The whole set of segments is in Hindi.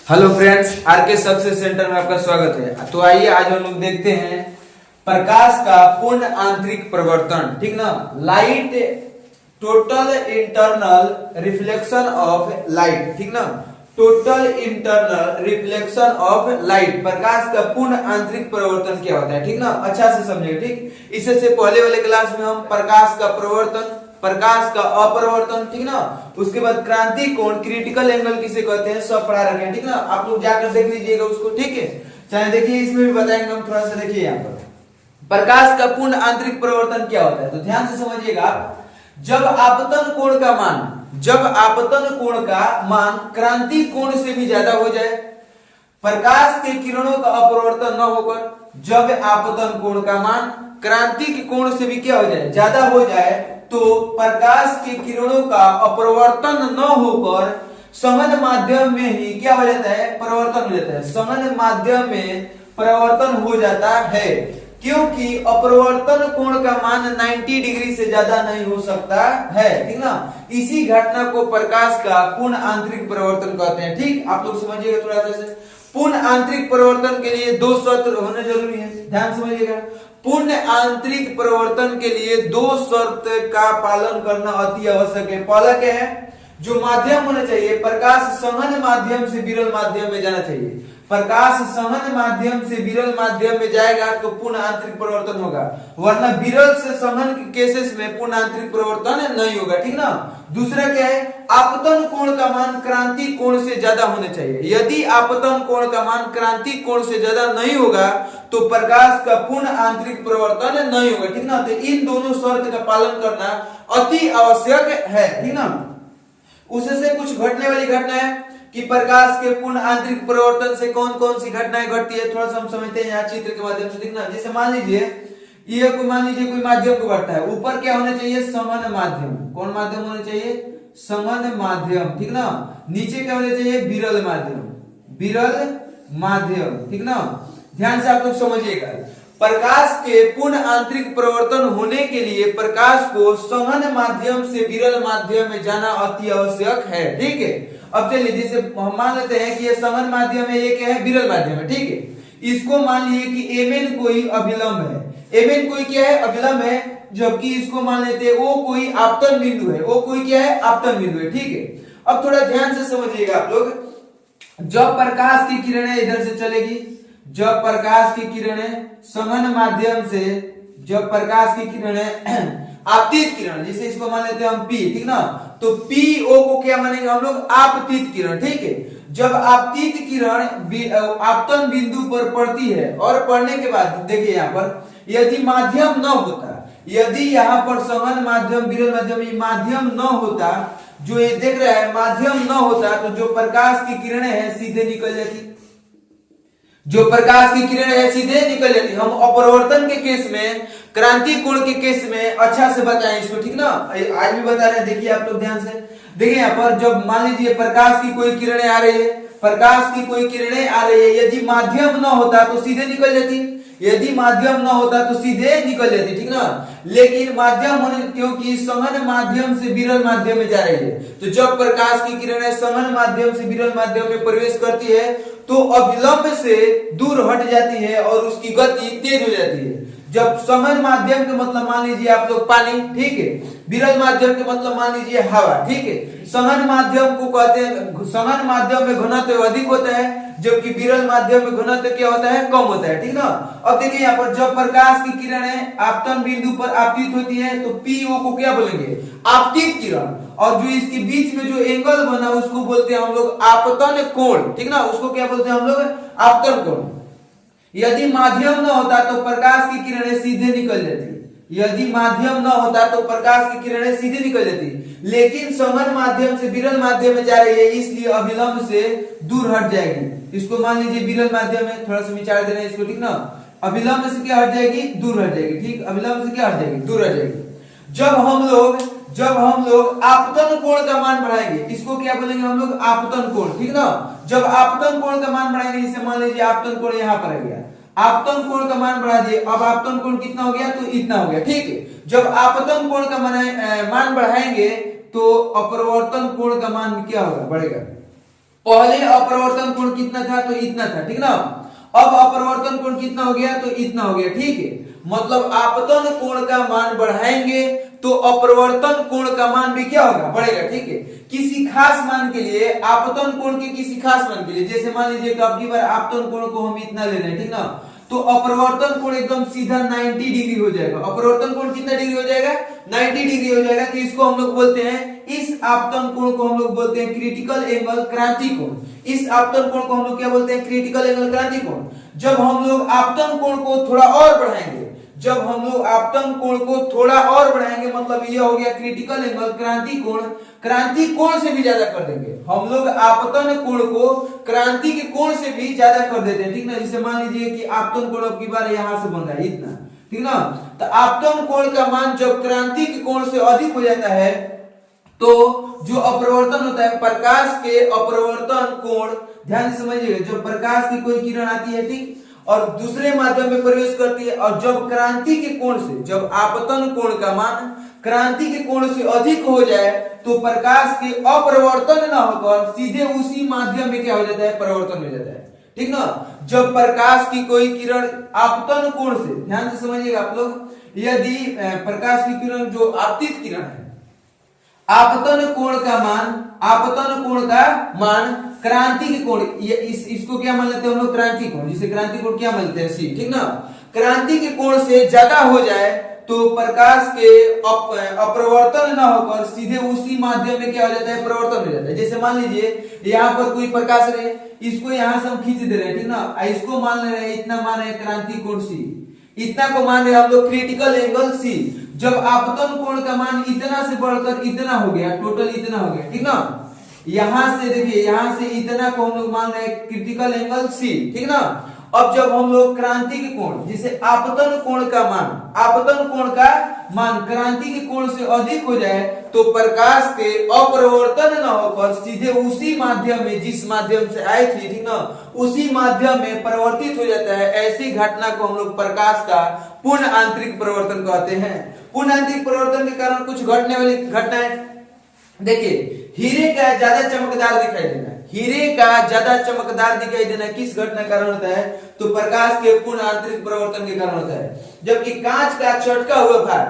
Hello friends, RK success centre में आपका स्वागत है। तो आइए आज हम लोग देखते हैं प्रकाश का पूर्ण आंतरिक प्रवर्तन। ठीक ना, light total internal reflection of light. ठीक ना, total internal reflection of light, प्रकाश का पूर्ण आंतरिक प्रवर्तन क्या होता है। ठीक ना, अच्छा से समझिए। ठीक, इससे से पहले वाले क्लास में हम प्रकाश का प्रवर्तन, प्रकाश का अपवर्तन, ठीक ना, उसके बाद क्रांति कोण, क्रिटिकल एंगल किसे कहते हैं, सब पढ़ा रखे हैं। ठीक ना, आप लोग जाकर देख लीजिएगा उसको। ठीक है, चाहे देखिए इसमें भी बताएंगे हम, थोड़ा सा देखिए यहाँ पर प्रकाश का पूर्ण आंतरिक प्रवर्तन क्या होता है। तो ध्यान से समझिएगा, जब आपतन कोण का मान, जब आपतन कोण का मान क्रांति कोण से भी ज्यादा हो जाए, प्रकाश के किरणों का अपवर्तन न होकर, जब आपतन कोण का मान क्रांति के कोण से भी क्या हो जाए, ज्यादा हो जाए, तो प्रकाश के किरणों का अपवर्तन न होकर सघन माध्यम में ही क्या हो जाता है, परिवर्तन हो जाता है। सघन माध्यम में परिवर्तन हो जाता है, क्योंकि अपवर्तन कोण का मान 90 डिग्री से ज्यादा नहीं हो सकता है। ठीक ना, इसी घटना को प्रकाश का पूर्ण आंतरिक परिवर्तन कहते हैं। ठीक, आप लोग समझिएगा थोड़ा सा। पूर्ण आंतरिक परिवर्तन के लिए दो शर्त होने जरूरी है, ध्यान समझिएगा। पूर्ण आंतरिक परिवर्तन के लिए दो शर्त का पालन करना अति आवश्यक है। पहला क्या है, जो माध्यम होना चाहिए, प्रकाश सघन माध्यम से विरल माध्यम में जाना चाहिए। प्रकाश सघन माध्यम से विरल माध्यम में जाएगा तो पूर्ण आंतरिक परिवर्तन होगा, वरना विरल से सघन के केसेस में पूर्ण आंतरिक परिवर्तन नहीं होगा। ठीक ना, दूसरा क्या है, आपतन कोण का मान क्रांति कोण से ज्यादा होना चाहिए। यदि आपतन कोण का मान क्रांति कोण से ज्यादा नहीं होगा तो प्रकाश का पूर्ण आंतरिक परिवर्तन नहीं होगा। ठीक ना, तो इन दोनों शर्त का पालन करना अति आवश्यक है। ठीक ना, उससे कुछ घटने वाली घटना है कि प्रकाश के पूर्ण आंतरिक परिवर्तन से कौन कौन सी घटनाएं घटती है, थोड़ा सा हम समझते हैं यहाँ चित्र के माध्यम से। ठीक ना, जैसे मान लीजिए ये कोई, मान लीजिए कोई माध्यम को घटता है, ऊपर क्या होना चाहिए, सघन माध्यम। कौन माध्यम होना चाहिए, सघन माध्यम। ठीक ना, नीचे क्या होना चाहिए, विरल माध्यम, विरल माध्यम। ठीक ना, ध्यान से आप लोग समझिएगा। प्रकाश के पूर्ण आंतरिक परिवर्तन होने के लिए प्रकाश को सघन माध्यम से विरल माध्यम में जाना अति आवश्यक है। ठीक है, अब चलिए जैसे हम मान लेते हैं कि ये सघन माध्यम है, ये क्या है, विरल माध्यम है। ठीक है, इसको मान लीजिए कि एमएन कोई अभिलंब है, एमएन कोई क्या है, अभिलंब है, जबकि इसको मान लेते हैं ओ कोई आपतन बिंदु है, ओ कोई क्या है, आपतन बिंदु है। ठीक है, अब थोड़ा ध्यान से समझिएगा आप लोग। जब प्रकाश की किरणें इधर से चलेगी, जब प्रकाश की किरणें सघन माध्यम से, जब प्रकाश की किरणें आपतित किरण, जैसे इसको मान लेते हैं हम पी, ठीक ना, तो पीओ को क्या मानेंगे हम लोग, आपतित किरण। ठीक है, जब आपतित किरण आपतन बिंदु पर पड़ती है और पड़ने के बाद देखिए यहाँ पर, यदि माध्यम न होता, यदि यहाँ पर सघन माध्यम विरल माध्यम ये माध्यम न होता, जो ये देख रहा है माध्यम न होता, तो जो प्रकाश की किरणें हैं सीधे निकल जाती, जो प्रकाश की किरणें है सीधे निकल जाती। हम अपवर्तन के केस में, क्रांति कोण के केस में अच्छा से बताएं इसको। ठीक ना, आज भी बता रहे हैं, देखिए आप लोग ध्यान से देखिए। यहाँ पर जब मान लीजिए प्रकाश की कोई किरणें आ रही है, प्रकाश की कोई किरणें आ रही है, यदि माध्यम न होता तो सीधे निकल जाती, यदि माध्यम न होता तो सीधे निकल जाती। ठीक ना, लेकिन माध्यम होने, क्योंकि सघन माध्यम से विरल माध्यम में जा रही है, तो जब प्रकाश की किरणें सघन माध्यम से विरल माध्यम में प्रवेश करती है तो अभिलंब से दूर हट जाती है और उसकी गति तेज हो जाती है। जब सघन माध्यम के मतलब मान लीजिए आप लोग पानी, ठीक है, विरल माध्यम के मतलब मान लीजिए हवा। ठीक है, सघन माध्यम को कहते हैं, सघन माध्यम में घनत्व अधिक होता है, जबकि विरल माध्यम में घनत्व क्या होता है, कम होता है। ठीक ना, अब देखिए यहाँ पर जब प्रकाश की किरणें आपतन बिंदु पर आपतित होती है तो पीओ को क्या बोलेंगे, आपतित किरण, और जो इसके बीच में जो एंगल बना उसको बोलते हैं हम लोग आपतन कोण। ठीक ना, उसको क्या बोलते हैं हम लोग, आपतन कोण। यदि माध्यम न होता तो प्रकाश की किरणें सीधे निकल जाती, यदि माध्यम न होता तो प्रकाश की किरणें सीधे निकल जाती, लेकिन सघन माध्यम से विरल माध्यम में जा रही है, इसलिए अभिलंब से दूर हट जाएगी। इसको मान लीजिए विरल माध्यम में, थोड़ा सा विचार देना है इसको। ठीक ना, अभिलंब से क्या हट जाएगी, दूर हट जाएगी। ठीक, अभिलंब से क्या हट जाएगी, दूर हट जाएगी। जब हम लोग आपतन कोण का मान बढ़ाएंगे, इसको क्या बोलेंगे हम लोग, आपतन कोण। ठीक ना, जब आपतन कोण का मान बढ़ाएंगे, जैसे मान लीजिए आपतन कोण यहाँ पर आ गया, आपतन कोण का मान बढ़ा दिए, अब आपतन कोण कितना हो गया, तो इतना हो गया। ठीक है, जब आपतन कोण का मान बढ़ाएंगे तो अपवर्तन कोण का मान क्या होगा, बढ़ेगा। पहले अपरिवर्तन कोण कितना था, तो इतना था, ठीक ना। अब अपरिवर्तन कोण कितना हो गया, तो इतना हो गया, ठीक है। मतलब आपतन कोण का मान बढ़ाएंगे तो अपरिवर्तन कोण का मान भी क्या होगा, बढ़ेगा, ठीक है। किसी खास मान के लिए, आपतन कोण के किसी खास मान के लिए, जैसे मान लीजिए कि अब की बार आपतन कोण को हम इतना ले रहे हैं, ठीक ना, तो अपरिवर्तन कोण एकदम सीधा 90 डिग्री हो जाएगा। अपरिवर्तन कोण कितना डिग्री हो जाएगा, 90 डिग्री हो जाएगा। तो इसको हम लोग बोलते हैं, इस आपतन कोण को हम लोग बोलते हैं क्रिटिकल एंगल क्रांति कोण। इस आपतन कोण को हम लोग क्या बोलते हैं, क्रिटिकल एंगल क्रांति कोण। जब हम लोग आपतन कोण को थोड़ा और बढ़ाएंगे, जब हम लोग आपतन कोण को थोड़ा और बढ़ाएंगे, मतलब ये हो गया क्रिटिकल एंगल क्रांति कोण, क्रांति कोण से भी ज्यादा कर देंगे हम लोग। आपतन कोण को क्रांति के कोण से भी ज्यादा कर देते हैं, ठीक ना। जैसे मान लीजिए कि आपतन कोण अब की बार यहां से बन रहा है इतना, ठीक ना। तो आपतन कोण का मान जब क्रांति के कोण से अधिक हो जाता है, तो जो अपरिवर्तन होता है, प्रकाश के अपरिवर्तन कोण, ध्यान से समझिएगा, जब प्रकाश की कोई किरण आती है, ठीक, और दूसरे माध्यम में प्रवेश करती है, और जब क्रांति के कोण से, जब आपतन कोण का मान क्रांति के कोण से अधिक हो जाए, तो प्रकाश के अपरिवर्तन न होकर सीधे उसी माध्यम में क्या हो जाता है, परिवर्तन हो जाता है, ठीक ना। जब प्रकाश की कोई किरण आपतन कोण से, ध्यान से समझिएगा आप लोग, यदि प्रकाश की किरण जो आपतित किरण है, आपतन कोण का मान, आपतन कोण का मान क्रांति के कोण, इसको क्या मान लेते हैं हम लोग, क्रांति कोण, जिसे क्रांति कोण क्या मान लेते हैं, सी, ठीक ना। क्रांति के कोण से ज्यादा हो जाए तो प्रकाश के अपरिवर्तन न होकर सीधे उसी माध्यम में क्या हो जाता है, परिवर्तन हो जाता है। जैसे मान लीजिए यहाँ पर कोई प्रकाश रे, इसको यहाँ से हम खींच दे रहे हैं, ठीक ना, इसको मान ले रहे हैं, इतना मान रहे हैं क्रांति कोण सी, इतना को मान रहे हैं हम लोग क्रिटिकल एंगल सी। जब आपतन कोण का मान इतना से बढ़कर इतना हो गया, टोटल इतना हो गया, ठीक ना, यहां से देखिए, यहां से इतना को हम लोग मान रहे हैं क्रिटिकल एंगल सी, ठीक ना। अब जब हम लोग क्रांति के कोण, जिसे आपतन कोण का मान, आपतन कोण का मान क्रांति के कोण से अधिक हो जाए, तो प्रकाश के अपरिवर्तन न होकर सीधे उसी माध्यम में, जिस माध्यम से आई थी, ठीक ना, उसी माध्यम में परिवर्तित हो जाता है। ऐसी घटना को हम लोग प्रकाश का पूर्ण आंतरिक परिवर्तन कहते हैं। पूर्ण आंतरिक परिवर्तन के कारण कुछ घटने वाली घटनाएं, देखिए, हीरे का ज्यादा चमकदार दिखाई देना, हीरे का ज्यादा चमकदार दिखाई देना किस घटना के कारण होता है, तो प्रकाश के पूर्ण आंतरिक परिवर्तन के कारण होता है। जबकि कांच का चटका हुआ भाग,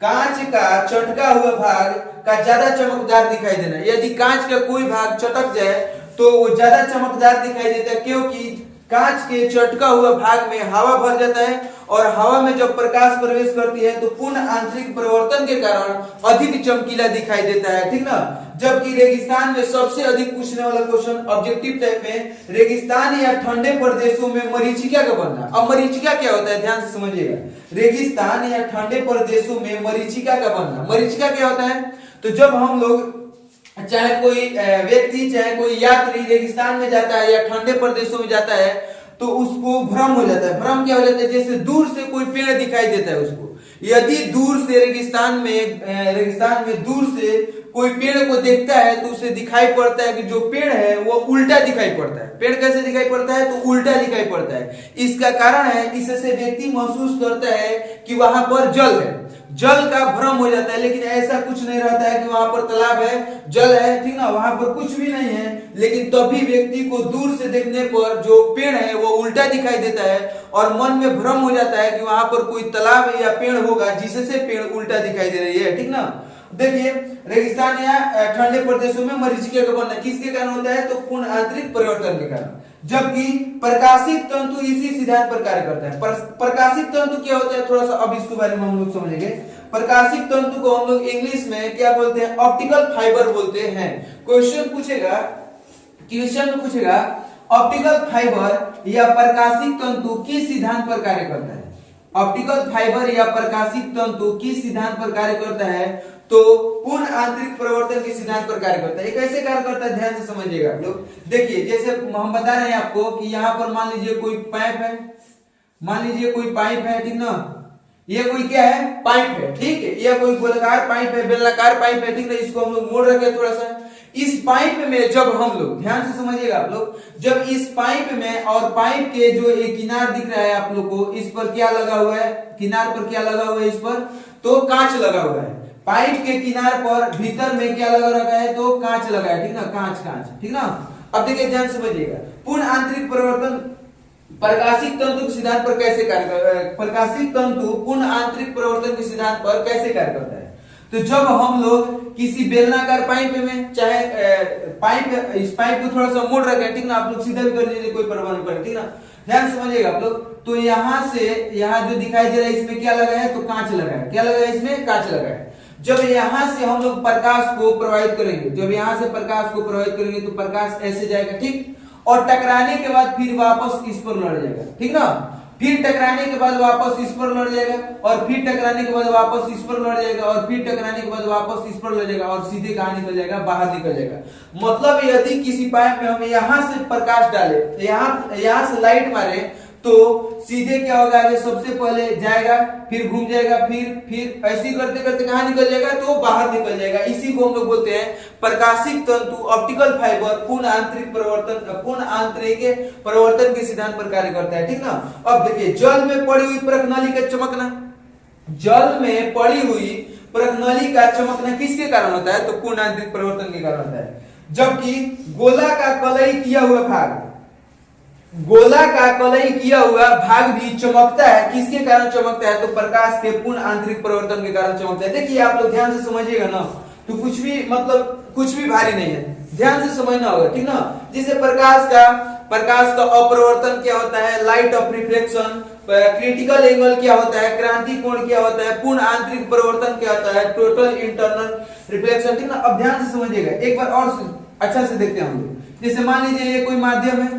कांच का चटका हुआ भाग का ज्यादा चमकदार दिखाई देना, यदि कांच का कोई भाग चटक जाए तो वो ज्यादा चमकदार दिखाई देता है, क्योंकि कांच के चटका हुआ भाग में हवा भर जाता है, और हवा में जब प्रकाश प्रवेश करती है तो पूर्ण आंतरिक परिवर्तन के कारण अधिक चमकीला दिखाई देता है, ठीक ना। जबकि रेगिस्तान में सबसे अधिक पूछने वाला क्वेश्चन ऑब्जेक्टिव टाइप में, रेगिस्तान या ठंडे प्रदेशों में मरीचिका का बनना। अब मरीचिका क्या होता है, ध्यान से समझिएगा, रेगिस्तान या ठंडे प्रदेशों में मरीचिका का बनना। मरीचिका क्या होता है, तो जब हम लोग, चाहे कोई व्यक्ति, चाहे कोई यात्री रेगिस्तान में जाता है या ठंडे प्रदेशों में जाता है, तो उसको भ्रम हो जाता है। भ्रम क्या हो जाता है, जैसे दूर से कोई पेड़ दिखाई देता है उसको, यदि दूर से रेगिस्तान में दूर से कोई पेड़ को देखता है तो उसे दिखाई पड़ता है कि जो पेड़ है वो उल्टा दिखाई पड़ता है। पेड़ कैसे दिखाई पड़ता है, तो उल्टा दिखाई पड़ता है। इसका कारण है, इससे व्यक्ति महसूस करता है कि वहां पर जल है, जल का भ्रम हो जाता है। लेकिन ऐसा कुछ नहीं रहता है कि वहां पर तालाब है, जल है, ठीक ना, वहां पर कुछ भी नहीं है। लेकिन तभी व्यक्ति को दूर से देखने पर जो पेड़ है वो उल्टा दिखाई देता है, और मन में भ्रम हो जाता है कि वहां पर कोई तालाब या पेड़ होगा, जिससे पेड़ उल्टा दिखाई दे रही है, ठीक ना। देखिए, रेगिस्तान या ठंडे प्रदेशों में मरीचिका का बनना किसके कारण होता है, तो पूर्ण आंतरिक परिवर्तन के कारण। जबकि प्रकाशित तंतु इसी सिद्धांत पर कार्य करता है। प्रकाशित तंतु क्या होता है, थोड़ा सा अब इसके बारे में हम लोग समझेंगे। प्रकाशित तंतु को हम लोग इंग्लिश में क्या बोलते हैं, ऑप्टिकल फाइबर बोलते हैं। क्वेश्चन पूछेगा ऑप्टिकल फाइबर या प्रकाशित तंतु किस सिद्धांत पर कार्य करता है। ऑप्टिकल फाइबर या प्रकाशित तंतु किस सिद्धांत पर कार्य करता है, तो पूर्ण आंतरिक परिवर्तन के सिद्धांत पर कार्य करता है। ये कैसे कार्य करता है, ध्यान से समझिएगा आप लोग। देखिए, जैसे हम बता रहे हैं आपको कि यहाँ पर मान लीजिए कोई पाइप है, मान लीजिए कोई पाइप है, ठीक ना, ये कोई क्या है, पाइप है, ठीक है, यह कोई गोलाकार पाइप है, बेलनाकार पाइप है, ठीक है। इसको हम लोग मोड़ रखे थोड़ा सा। इस पाइप में जब हम लोग, ध्यान से समझिएगा आप लोग, जब इस पाइप में, और पाइप के जो एक किनार दिख रहा है आप लोग को, इस पर क्या लगा हुआ है, किनार पर क्या लगा हुआ है, इस पर तो कांच लगा हुआ है। पाइप के किनार पर भीतर में क्या लगा रखा है, तो कांच लगा है, ठीक ना, कांच, ठीक ना। अब देखिए ध्यान से समझिएगा, पूर्ण आंतरिक परिवर्तन प्रकाशिक तंतु के सिद्धांत पर कैसे प्रकाशिक तंतु पूर्ण आंतरिक परिवर्तन के सिद्धांत पर कैसे कार्य करता है। तो जब हम लोग किसी बेलनाकार पाइप में, चाहे पाइप, इस पाइप को थोड़ा सा मोड़ रखें, ठीक ना, आप लोग सीधा भी कर लीजिए, कोई परवाह नहीं पड़ेगा, ठीक ना, ध्यान समझिएगा आप लोग। तो यहाँ से यहाँ जो दिखाई दे रहा है इसमें क्या लगा है, तो कांच लगा है, क्या लगा है, इसमें कांच लगा है। जब यहाँ से हम लोग प्रकाश को प्रवाहित करेंगे, जब यहाँ से प्रकाश को प्रवाहित करेंगे तो प्रकाश ऐसे जाएगा, ठीक, और टकराने के बाद फिर वापस इस पर लड़ जाएगा, ठीक ना, फिर टकराने के बाद वापस इस पर लड़ जाएगा, और फिर टकराने के बाद वापस इस पर लड़ जाएगा, और फिर टकराने के बाद वापस इस पर लड़ जाएगा, और सीधे कहां निकल जाएगा, बाहर निकल जाएगा। मतलब यदि किसी पाइप में हम यहाँ से प्रकाश डाले, यहाँ से लाइट मारे, तो सीधे क्या होगा, आगे सबसे पहले जाएगा, फिर घूम जाएगा, फिर ऐसे करते करते कहां निकल जाएगा, तो बाहर निकल जाएगा। इसी को हम लोग बोलते हैं प्रकाशिक तंतु, ऑप्टिकल फाइबर पूर्ण आंतरिक परिवर्तन के सिद्धांत पर कार्य करता है, ठीक ना। अब देखिए, जल में पड़ी हुई परखनली का चमकना, जल में पड़ी हुई परखनली का चमकना किसके कारण होता है, तो पूर्ण आंतरिक परिवर्तन के कारण होता है। जबकि गोला का कलई किया हुआ भाग, गोला का कलई किया हुआ भाग भी चमकता है, किसके कारण चमकता है, तो प्रकाश के पूर्ण आंतरिक परिवर्तन के कारण चमकता है। देखिए आप लोग ध्यान से समझिएगा ना, तो कुछ भी मतलब कुछ भी भारी नहीं है, ध्यान से समझना होगा, ठीक ना। जैसे प्रकाश का अपरिवर्तन क्या होता है, light of reflection, critical angle क्या होता है, क्रांति कोण क्या होता है, पूर्ण आंतरिक परिवर्तन क्या होता है, टोटल इंटरनल रिफ्लेक्शन, ठीक ना। अब ध्यान से समझिएगा, एक बार और अच्छा से देखते हैं हम लोग। जैसे मान लीजिए ये कोई माध्यम है,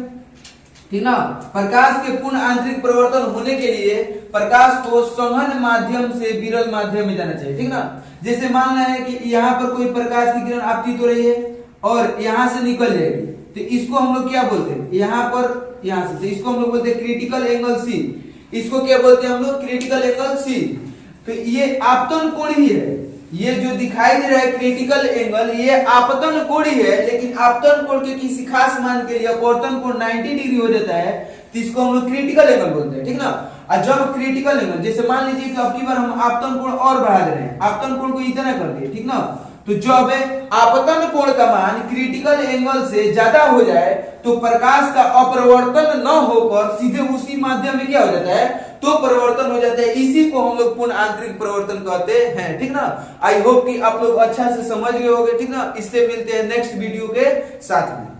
ठीक ना, प्रकाश के पूर्ण आंतरिक परिवर्तन होने के लिए प्रकाश को सघन माध्यम से विरल माध्यम में जाना चाहिए, ठीक ना। जैसे मान रहे हैं कि यहाँ पर कोई प्रकाश की किरण आपतित हो रही है और यहाँ से निकल जाएगी, तो इसको हम लोग क्या बोलते हैं, यहाँ पर यहाँ से, तो इसको हम लोग बोलते हैं क्रिटिकल एंगल सी। इसको क्या बोलते हैं हम लोग, क्रिटिकल एंगल सी। तो ये आपतन कोण ही है, ये जो दिखाई दे रहा है क्रिटिकल एंगल, ये आपतन कोण ही है, लेकिन आपतन कोण के किसी खास मान के लिए अपवर्तन कोण 90 डिग्री हो जाता है, तो इसको हम लोग क्रिटिकल एंगल बोलते हैं, ठीक ना। और जब क्रिटिकल एंगल, जैसे मान लीजिए कि अब की बार हम आपतन कोण और बढ़ा दे रहे हैं, आपतन कोण को इतना कर दिए, ठीक ना, तो जब आपतन कोण का मान क्रिटिकल एंगल से ज्यादा हो जाए तो प्रकाश का अपरिवर्तन न होकर सीधे उसी माध्यम में क्या हो जाता है, तो परिवर्तन हो जाता है। इसी को हम लोग पूर्ण आंतरिक परिवर्तन कहते हैं, ठीक ना। आई होप कि आप लोग अच्छा से समझ गए होंगे, ठीक ना। इससे मिलते हैं नेक्स्ट वीडियो के साथ में।